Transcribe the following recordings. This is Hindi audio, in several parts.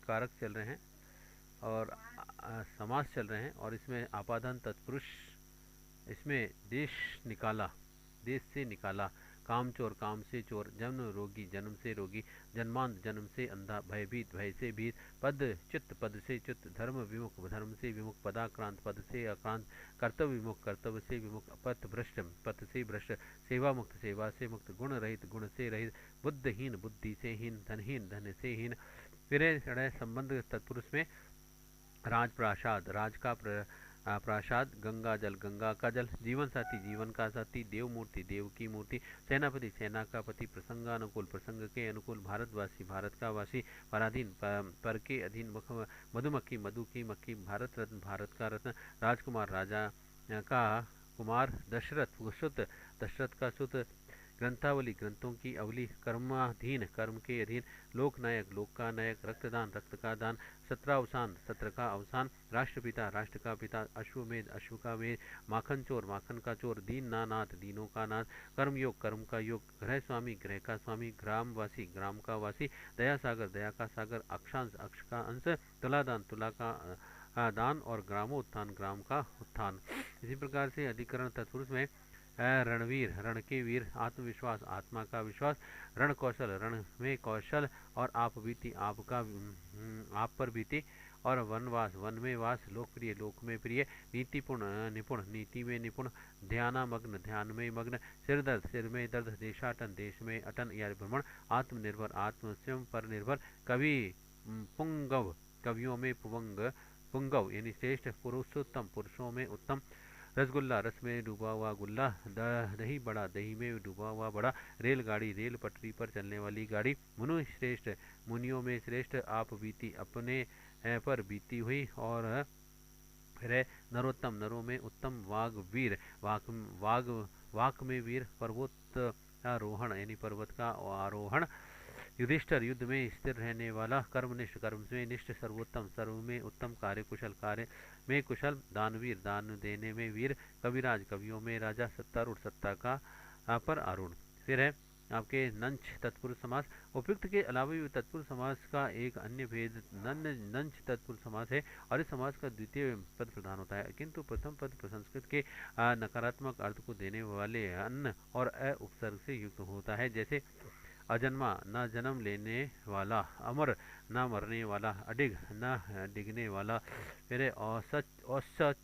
कारक चल रहे हैं और समास चल रहे हैं, और इसमें आपादान तत्पुरुष, इसमें देश निकाला, देश से निकाला, काम चोर, काम से चोर, जन्म रोगी, जन्म से रोगी, जन्मांध, जन्म से अंधा, भयभीत, भय से भीत, पद चित्त, पद से चित्त, धर्म विमुख, धर्म से विमुख, पदाक्रांत, पद से आक्रांत, कर्तव्य विमुख, कर्तव्य से विमुख, पथ भ्रष्ट, पथ से भ्रष्ट, सेवा मुक्त, सेवा से मुक्त, गुण रहित, गुण से रहित, बुद्धहीन, बुद्धि से हीन, धनहीन, धन से हीन। फिर संबंध तत्पुरुष में राजप्रासाद, राज का प्रासाद, गंगा जल, गंगा का जल, जीवन साथी, जीवन का साथी, देव मूर्ति, देव की मूर्ति, सेनापति, सेना का पति, प्रसंगानुकूल, प्रसंग के अनुकूल, भारतवासी, भारत का वासी, पराधीन, पर के अधीन, मधुमक्खी, मधु की मक्खी, भारत रत्न, भारत का रत्न, राजकुमार, राजा का कुमार, दशरथ सुत, दशरथ का सुत, ग्रंथावली, ग्रंथों की अवली, कर्माधीन, कर्म के अधीन, लोकनायक, लोक का नायक, रक्तदान, रक्त का दान, सत्रावसान, सत्र का अवसान, राष्ट्रपिता, राष्ट्र का पिता, अश्वमेध, अश्व का मेध, माखन चोर, माखन का चोर, दीन नाथ, दीनों का नाथ, कर्मयोग, कर्म का योग, गृह स्वामी, ग्रह का स्वामी, ग्रामवासी, ग्राम का वासी, दया सागर, दया का सागर, अक्षांश, अक्ष का अंश, तुलादान, तुला का दान, और ग्रामोत्थान, ग्राम का उत्थान। इसी प्रकार से अधिकरण तत्पुरुष में रणवीर, रण के वीर, आत्मविश्वास, आत्मा का विश्वास, रण कौशल, रण में कौशल, और आप बीती, आपका आप पर बीती, और वनवास, वन में वास, लोकप्रिय, लोक में प्रिय, नीतिपूर्ण, निपुण, नीति में निपुण, ध्यानामग्न, ध्यान में मग्न, सिर दर्द, सिर में दर्द, देशाटन, देश में अटन या भ्रमण, आत्मनिर्भर, आत्म स्वयं पर निर्भर, कवि, पुंगव, कवियों में पुवंग, पुंगव यानी श्रेष्ठ, पुरुषोत्तम, पुरुषों में उत्तम, रसगुल्ला, रस में डूबा हुआ गुल्ला, दही बड़ा, दही में डूबा हुआ बड़ा, रेलगाड़ी, रेल पटरी पर चलने वाली गाड़ी, मुनि श्रेष्ठ, मुनियों में श्रेष्ठ, आप बीती, अपने पर बीती हुई, और फिर नरोत्तम, नरों में उत्तम, वाघ वीर, वाघ वाक में वीर, पर्वत आरोहण यानी पर्वत का आरोहण, युधिष्ठर, युद्ध में स्थिर रहने वाला, कर्मनिष्ठ, कर्म में निष्ठ, सर्वोत्तम, सर्व में उत्तम, कार्य कुशल, कार्य में कुशल, दानवीर, दान देने में वीर, कविराज, कवियों में राजा, सत्तारूढ़, सत्ता का पर आरूढ़। फिर है आपके नंच तत्पुरुष समास। उपयुक्त के अलावा भी तत्पुरुष समास का एक अन्य भेद नंच तत्पुरुष समास है, और इस समास का द्वितीय पद प्रधान होता है, किंतु प्रथम पद प्रसंस्कृत के नकारात्मक अर्थ को देने वाले अन्न और अ उपसर्ग से युक्त होता है। जैसे अजन्मा, न जन्म लेने वाला, अमर, न मरने वाला, अडिग, न डिगने वाला, फिर औसच, औसच,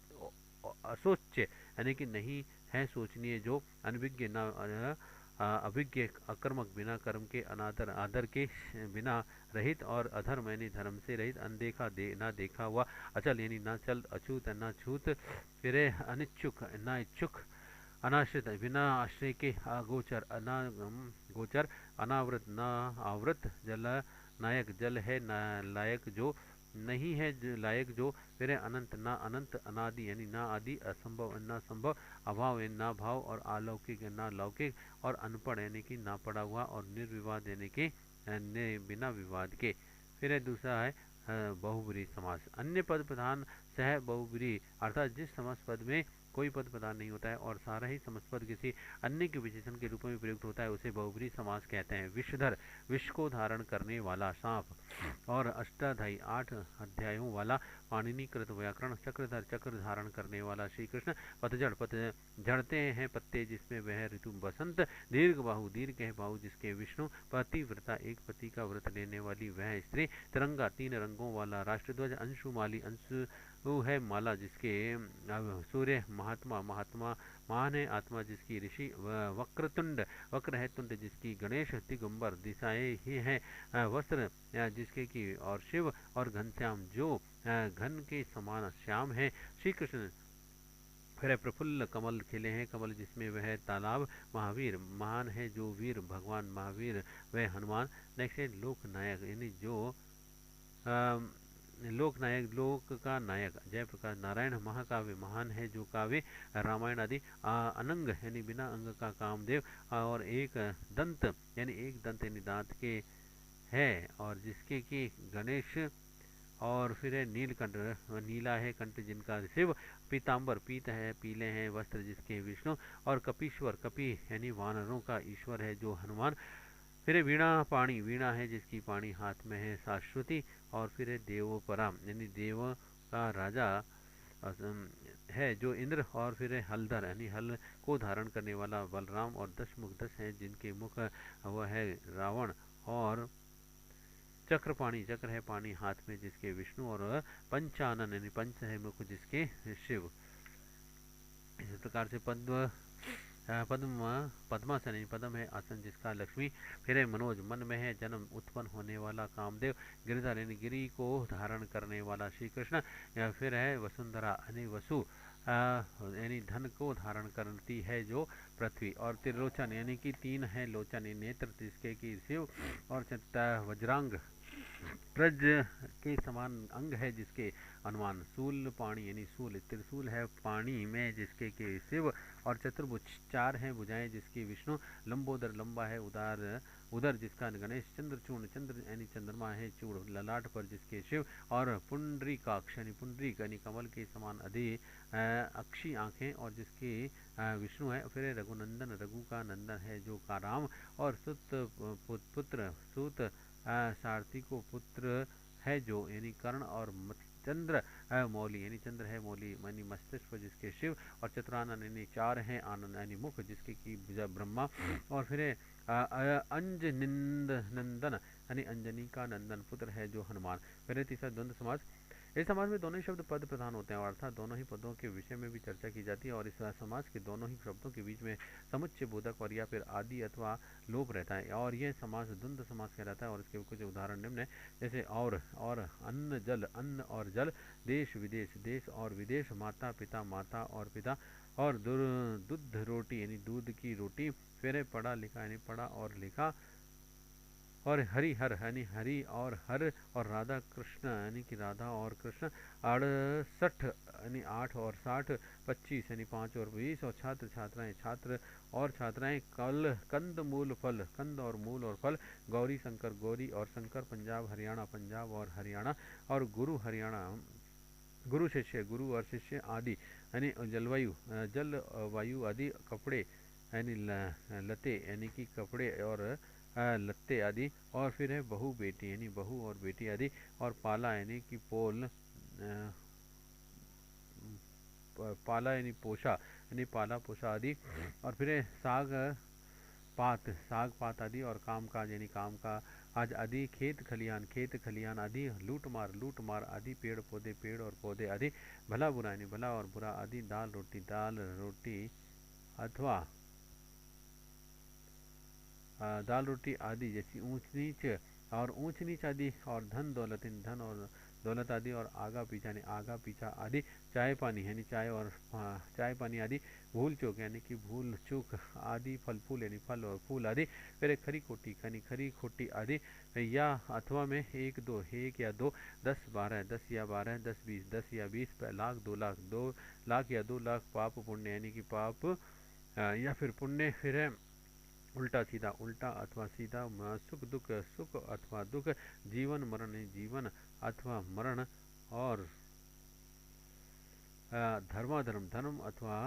असोच्य यानी कि नहीं है सोचनीय जो, अनभिज्ञ, न अभिज्ञ, अकर्मक, बिना कर्म के, अनादर, आदर के बिना रहित, और अधर्म यानी धर्म से रहित, अनदेखा, न देखा हुआ, अचल यानी न चल, अछूत, न छूत, फिर अनिच्छुक, न इच्छुक, अनाश्रित, बिना आश्रय के, अगोचर, गोचर, अनावृत, न आवृत, जल नायक, जल है न लायक जो, नहीं है लायक जो, फिर अनंत, न अनंत, अनादि यानी न आदि, असंभव, न संभव, अभाव यानी न भाव, और अलौकिक न लौकिक, और अनपढ़ यानी कि ना पढ़ा हुआ, और निर्विवाद यानी कि बिना विवाद के। फिर दूसरा है बहुब्रीहि समास। अन्य पद प्रधान सह बहुब्रीहि, अर्थात जिस समास पद में कोई पद प्रधान नहीं होता है और सारा ही समास किसी अन्य के विशेषण के रूप में प्रयुक्त होता है, उसे बहुब्रीहि समास कहते हैं। विषधर, विष को धारण करने वाला सांप, और अष्टाध्यायी, 8 अध्यायों वाला पाणिनि कृत व्याकरण, चक्रधर, चक्र धारण करने वाला श्री कृष्ण, पतझड़, झड़ते हैं पत्ते जिसमें वह ऋतु बसंत, दीर्घ बाहु, दीर्घ है बाहु जिसके विष्णु, पतिव्रता, एक पति का व्रत लेने वाली वह स्त्री, तिरंगा, 3 रंगों वाला राष्ट्रध्वज, अंशुमाली, अंशु है माला जिसके सूर्य, महात्मा, महात्मा महान है आत्मा जिसकी ऋषि, वक्रतुंड, वक्र है तुंड जिसकी गणेश, दिगंबर, दिशाएं ही हैं वस्त्र जिसके की, और शिव, और घनश्याम जो घन के समान श्याम है। श्री कृष्ण, फिर प्रफुल्ल, कमल खिले हैं, कमल जिसमें वह तालाब, महावीर, महान है जो वीर, भगवान महावीर वह हनुमान। नेक्स्ट है लोकनायक, यानी जो लोकनायक, लोक का नायक, जयप्रकाश नारायण। महाकाव्य, महान है जो काव्य, रामायण आदि। अनंग यानी बिना अंग का कामदेव, और एक दंत यानी एक दंत यानी दांत के है, और जिसके की गणेश, और फिर है नीलकंठ, नीला है कंठ जिनका शिव। पीताम्बर, पीत है पीले हैं वस्त्र जिसके विष्णु, और कपीश्वर, कपि यानी वानरों का ईश्वर है जो हनुमान। फिर है वीणा पाणी, वीणा है जिसकी पाणी हाथ में है शाश्वती। और फिर है देवोपरा यानी देव का राजा है जो इंद्र। और फिर है हलधर यानी हल को धारण करने वाला बलराम। और दशमुख, दस हैं जिनके मुख वह है रावण। और चक्र पाणी, चक्र है पानी हाथ में जिसके विष्णु। और पंचानन यानी पंच है मुख जिसके शिव। इस प्रकार से पद्म पद्मासन यानी पद्म है आसन जिसका लक्ष्मी। फिर है मनोज, मन में है जन्म उत्पन्न होने वाला कामदेव। गिरिधर यानी गिरी को धारण करने वाला श्री कृष्ण। या फिर है वसुंधरा यानी वसु यानी धन को धारण करती है जो पृथ्वी। और त्रिलोचन यानी कि तीन है लोचन नेत्र जिसके की शिव। और वज्रांग ब्रज के समान अंग है जिसके हनुमान। शूल पाणी यानी शूल, त्रिशूल है पाणी में जिसके के शिव। और चतुर्भुज, चार हैं भुजाएं जिसकी विष्णु। लंबोदर, लंबा है उदार उदर जिसका गणेश। चंद्रचूर्ण, चंद्र यानी चंद्रमा है चूड़ ललाट पर जिसके शिव। और पुंडरीकाक्ष यानी पुंडरीक यानी कमल के समान अक्षी आंखें और जिसके विष्णु है। फिर रघुनंदन, रघु का नंदन है जो का राम। और पुत्र सुत सारथी को पुत्र है जो यानी कर्ण। और चंद्र मौली यानी चंद्र है मौली यानी मस्तिष्क पर जिसके शिव। और चतुरानन यानी चार हैं आनंद यानी मुख जिसके की ब्रह्मा। और फिर अंज नंदन यानी अंजनी का नंदन पुत्र है जो हनुमान। फिर तीसरा द्वंद्व समाज। इस समाज में दोनों ही शब्द पद प्रधान होते हैं अर्थात दोनों ही पदों के विषय में भी चर्चा की जाती है। और इस समाज के दोनों ही शब्दों के बीच में समुच्चय बोधक और या फिर आदि अथवा लोप रहता है। और यह समास द्वंद्व समास कहलाता है। और इसके कुछ उदाहरण निम्न है जैसे और अन्न जल, अन्न और जल। देश विदेश, देश और विदेश। माता पिता, माता और पिता। और दूध रोटी यानी दूध की रोटी। फिर पढ़ा लिखा यानी पढ़ा और लिखा। और हरिहर यानी हरि और हर। और राधा कृष्ण यानी कि राधा और कृष्ण। 68 यानी 8 और 60। 25 यानी 5 और 20। और छात्र छात्राएं, छात्र और छात्राएं। कल कंद मूल फल, कंद और मूल और फल। गौरी शंकर, गौरी और शंकर। पंजाब हरियाणा, पंजाब और हरियाणा। और गुरु हरियाणा, गुरु शिष्य, गुरु और शिष्य आदि यानी जलवायु, जल वायु आदि। कपड़े यानी लते यानी कि कपड़े और लत्ते आदि। और फिर है बहू बेटी यानी बहू और बेटी आदि। और पाला यानी कि पोल पाला यानी पोषा यानी पाला पोषा आदि। और फिर है साग पात आदि। और काम काज यानी काम का आज आदि। खेत खलियान आदि। लूट मार आदि। पेड़ और पौधे आदि। भला बुरा यानी भला और बुरा आदि। दाल रोटी अथवा दाल रोटी आदि जैसी ऊंच नीच। और ऊंच नीच आदि। और धन दौलत यानी धन और दौलत आदि। और आगा पीछा यानी आगा पीछा आदि। चाय पानी यानी चाय और चाय पानी आदि। भूल चूक यानी कि भूल चूक आदि। फल फूल यानी फल और फूल आदि। फिर खरी खोटी यानी खरी खोटी आदि। या अथवा में एक या दो। 10 12, 10 या 12, 10 20, 10 या 20, लाख 2 लाख, 2 लाख या 2 लाख। पाप पुण्य यानी कि पाप या फिर पुण्य। फिर है उल्टा सीधा, उल्टा अथवा सीधा। सुख अथवा दुख। जीवन मरण जीवन अथवा मरण। और धर्माधर्म, धर्म अथवा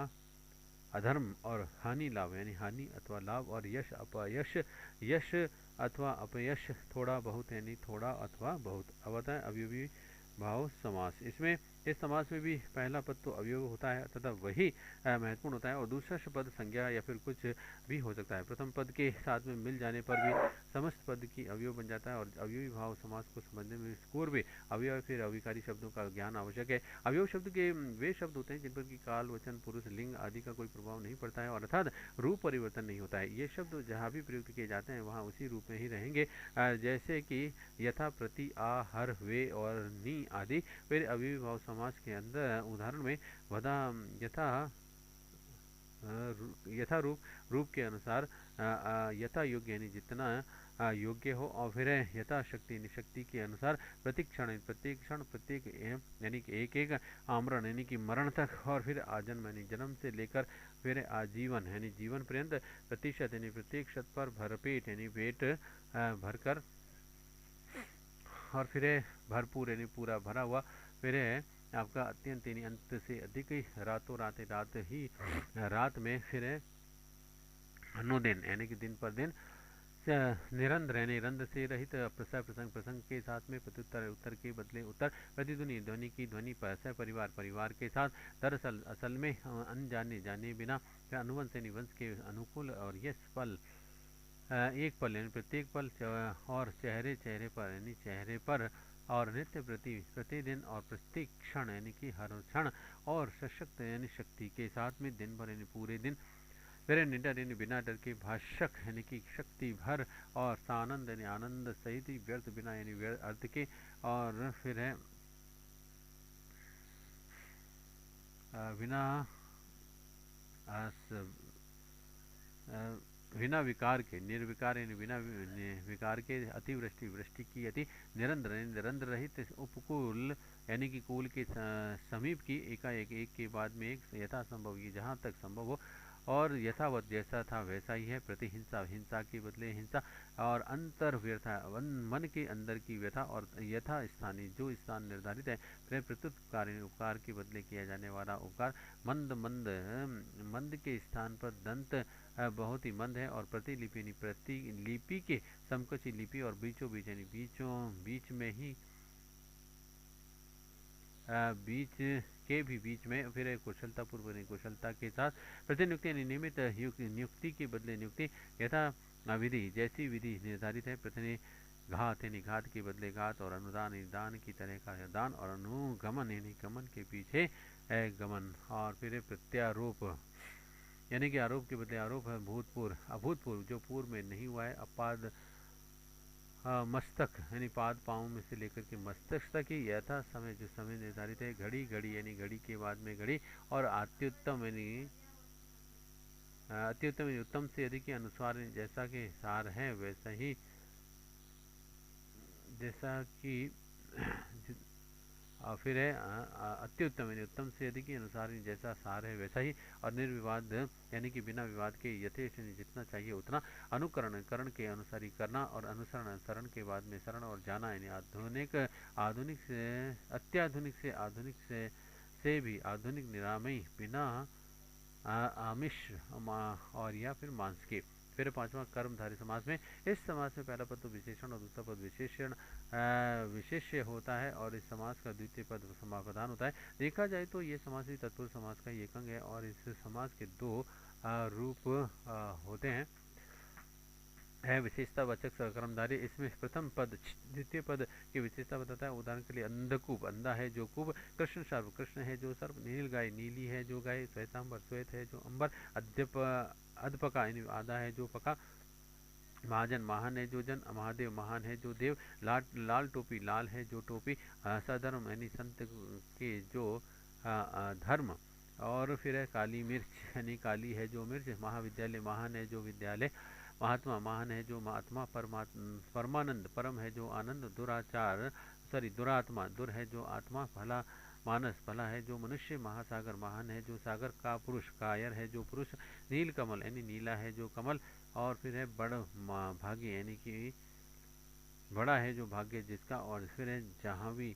अधर्म। और हानि लाभ यानी हानि अथवा लाभ। और यश अपयश, यश अथवा अपयश। थोड़ा बहुत यानी थोड़ा अथवा बहुत। अब बताएं अवयवी भाव समास। इसमें इस समास में भी पहला पद तो अवयव होता है तथा वही महत्वपूर्ण होता है। और दूसरा पद संज्ञा या फिर कुछ भी हो सकता है। प्रथम पद के साथ में मिल जाने पर भी समस्त पद की अवयव बन जाता है। और अवयवी भाव समास को समझने में पूर्व अवयव फिर अविकारी शब्दों का ज्ञान आवश्यक है। अवयव शब्द के वे शब्द होते हैं जिन पर कि काल, वचन, पुरुष, लिंग आदि का कोई प्रभाव नहीं पड़ता है और अर्थात रूप परिवर्तन नहीं होता है। ये शब्द जहाँ भी प्रयुक्त किए जाते हैं वहाँ उसी रूप में ही रहेंगे। जैसे कि यथा, प्रति, आ, हर, वे और नी आदि। फिर अवयवी भाव समास के अंदर उदाहरण में वधा यथा यथा रूप के अनुसार। यथा योग्य यानी जितना योग्य हो। और फिर यथा शक्ति यानी शक्ति के अनुसार। प्रत्येक क्षण प्रत्येक यानी कि एक आमरण यानी कि मरण तक। और फिर आजन्म यानी जन्म से लेकर फिर आजीवन यानी जीवन पर्यंत। प्रतिशत यानी प्रत्येक शत पर। भरपेट यानी पेट भरकर। और फिर भरपूर यानी पूरा भरा हुआ। फिर आपका अत्यंत यानी अंत से अधिक ही। रातों रात में। फिर अनुदिन यानी कि दिन पर दिन। निरंतर यानी रंध्र से रहित प्रसय प्रसंग प्रसंग के साथ में प्रत्युत्तर उत्तर के बदले उत्तर प्रतिध्वनि ध्वनि की ध्वनि प्रसय परिवार परिवार के साथ दरअसल असल में अनजाने जाने बिना अनुवंश यानी वंश के अनुकूल और यश पल एक पल यानी प्रत्येक पल और चेहरे चेहरे पर यानी चेहरे पर और नित्य प्रति प्रतिदिन और प्रत्येक क्षण यानी कि हर क्षण और सशक्त यानी शक्ति के साथ में दिन भर यानी पूरे दिन मेरे निडर यानी बिना डर के भाषक यानी कि शक्ति भर और सानंद यानी आनंद सहित ही व्यर्थ बिना यानी व्यर्थ अर्थ के और फिर है बिना बिना विकार के निर्विकार यानी बिना विकार के अतिवृष्टि वृष्टि की अति निरंतर निरंतर रहित उपकूल यानी कि कूल के समीप की एकाएक एक के बाद में एक यथा संभव की जहाँ तक संभव हो और यथावत जैसा था वैसा ही है प्रति हिंसा हिंसा के बदले हिंसा और अंतर व्यथा मन के अंदर की व्यथा और यथा स्थानीय जो स्थान निर्धारित है फिर प्रत्युपकार उपकार के बदले किया जाने वाला उपकार मंद मंद मंद के स्थान पर दंत बहुत ही मंद है और प्रतिलिपि प्रतिलिपि के समकक्षी लिपि और बीचों बीच यानी बीच में ही बीच के भी बीच में फिर कुशलता पूर्व कुशलता के साथ प्रतिनियुक्ति नियमित नियुक्ति के बदले नियुक्ति यथा विधि जैसी विधि निर्धारित है प्रति घात यानी घात के बदले घात और अनुदान दान की तरह का दान और अनुगमन यानी गमन के पीछे गमन और फिर प्रत्यारोप यानी कि आरोप के बदले आरोप है भूतपूर्व अभूतपूर्व जो पूर्व में नहीं हुआ है अपाद मस्तक यानी पाद पाँव में से लेकर के मस्तक तक ही यथा समय जो समय निर्धारित है घड़ी घड़ी यानी घड़ी के बाद में घड़ी और अत्युत्तम यानी अत्युत्तम यानी उत्तम से अधिक के अनुसार जैसा कि सार है वैसा ही जैसा कि फिर है अत्युत्तम यानी उत्तम से अधिक के अनुसार जैसा सार है वैसा ही और निर्विवाद यानी कि बिना विवाद के यथेष्ट जितना चाहिए उतना अनुकरण करण के अनुसार ही करना और अनुसरण शरण के बाद में शरण और जाना यानी आधुनिक से अत्याधुनिक से भी आधुनिक निरामय बिना आमिष और या फिर मांस के फिर पांचवा कर्मधारी समास में इस समास में पहला पद तो विशेषण और दूसरा पद विशेषण विशेष्य होता है और इस समास का द्वितीय पद समापदान होता है। देखा जाए तो ये समास ही तत्पुरुष समास का एक अंग है और इस समास के दो रूप होते हैं है विशेषता वाचक कर्मधारी इसमें प्रथम पद द्वितीय पद की विशेषता बताता है। उदाहरण के लिए अंधकूप अंधा है जो कूप कृष्ण सर्व कृष्ण है जो सर्व नील गाय नीली है जो गाय श्वेतांबर श्वेत है जो अंबर अधपका यानी आधा है जो पका महाजन महान है जो जन महादेव महान है जो देव लाल टोपी लाल है जो टोपी सधर्म यानी संत के जो धर्म और फिर है काली मिर्च यानी काली है जो मिर्च महाविद्यालय महान है जो विद्यालय महात्मा महान है जो महात्मा परमानंद परम है जो आनंद दुरात्मा दुर है जो आत्मा भला मानस भला है जो मनुष्य महासागर महान है जो सागर का पुरुष कायर है जो पुरुष नील कमल यानी नीला है जो कमल और फिर है बड़ भाग्य यानी कि बड़ा है जो भाग्य जिसका और फिर है जहाँ भी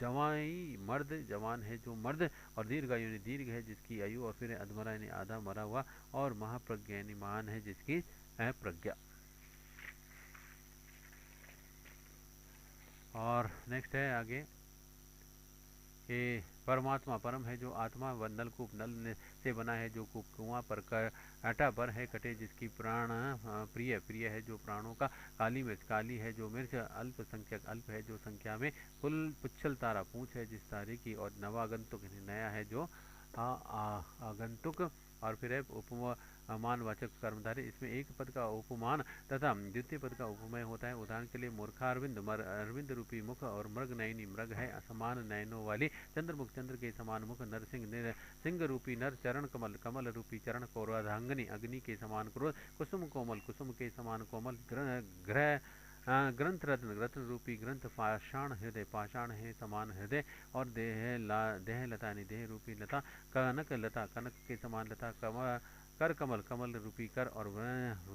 जवाई मर्द जवान है जो मर्द और दीर्घायु यानी दीर्घ है जिसकी आयु और फिर अधमरा यानी आधा मरा हुआ और महाप्रज्ञा यानी महान है जिसकी है प्रज्ञा। और नेक्स्ट है आगे कि परमात्मा परम है जो आत्मा व नलकूप नल से बना है जो कूप कुआं पर काटा पर है कटे जिसकी प्राण प्रिय प्रिय है जो प्राणों का काली मिर्च काली है जो मिर्च अल्पसंख्यक अल्प है जो संख्या में कुल पुच्छल तारा पूछ है जिस तारे की और नवागंतुक नया है जो आगंतुक और फिर है उपमानवाचक कर्मधारी इसमें एक पद का उपमान तथा द्वितीय पद का उपमय होता है। उदाहरण के लिए मूर्खारविंद अरविंद रूपी मुख और मृग नयनी मृग है असमान नयनों वाली चंद्रमुख चंद्र के समान मुख नरसिंह सिंह रूपी नर चरण कमल कमल रूपी चरण क्रोधांगनी अग्नि के समान क्रोध कुसुम कोमल कुसुम के समान कोमल ग्रह ग्रंथ रत्न रत्न रूपी ग्रंथ पाषाण है समान हृदय और देह लता यानी देह रूपी लता कनक के समान लता कर कमल कमल रूपी कर और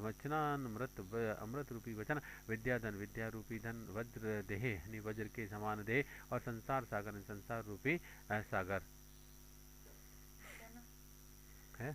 वचनामृत अमृत रूपी वचन विद्याधन विद्या रूपी धन वज्र देह यानी वज्र के समान देह और संसार सागर संसार रूपी सागर है।